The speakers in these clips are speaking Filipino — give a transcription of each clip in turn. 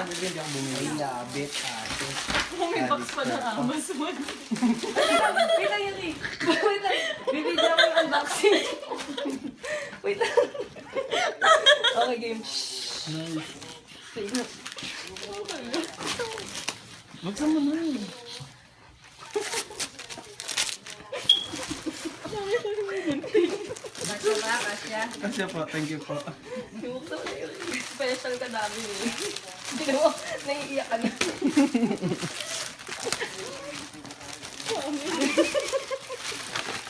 Ay, labit, ate. May box pa ng Amazon. Wait lang yan, Wait lang. Bibigyan mo yung unboxing. Wait lang. Okay, game. Nice. Sige. Buksan mo na. Kasya po, thank you po. Buksan mo na yun. Special ka dami eh. Hindi mo, naiiyak ka na.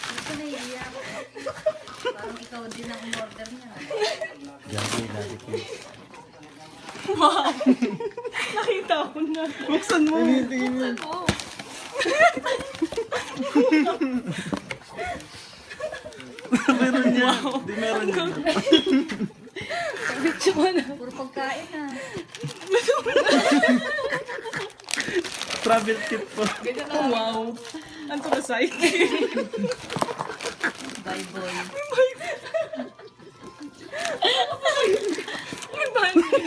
Ito naiiyak. Parang ikaw din ang order niya. Gabi, lagi ko. Wow! Nakita ko na. Buksan mo. Buksan mo. Meron niya. Di meron niya. Bitch mo na. Puro pagkain ah. Travel kit po. Ganyan na. Wow. Ang tulasay. Bye boy. May bandi.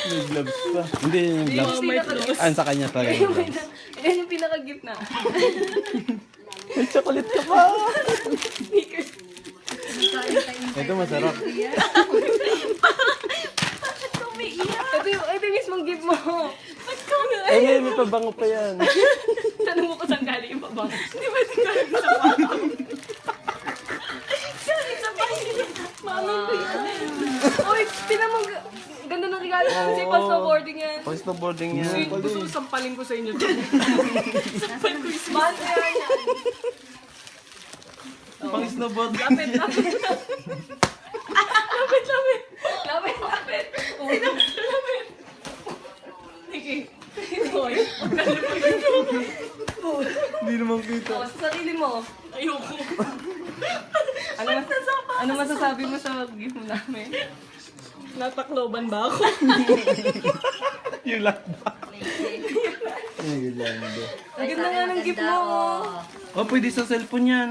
May gloves pa. Hindi yung gloves. Oh, may close. Sa kanya talaga yung gloves. Yan yung pinaka-gift na. May chocolate ka pa. Sneakers. Ito masarap. Ito yung mismong gift mo. Ba't ka na? Ay, may pabango pa yan. Tanong mo kung saan galing yung babang. Hindi ba ito galing sa babang? Galing sa bahay. Mami ko yan. Uy, tinan mo. Ganda ng regalo ko kasi pa snowboarding yan. Pag snowboarding niya. Gusto ko sampalin ko sa inyo dyan. Sampal ko yung mahal ko yan. Pang snowboard. Lapit, lapit. Lapit, lapit. Lapit, lapit. Lapit. Sige. Hoy, huwag ka na Hindi naman kita. sa sarili mo. Ayoko. Ano masasabi mo sa gift mo namin? Natakloban ba ako? Yung lakba. Yung lang. Ang ganda nga ng gift mo. Oh, pwede sa cellphone yan.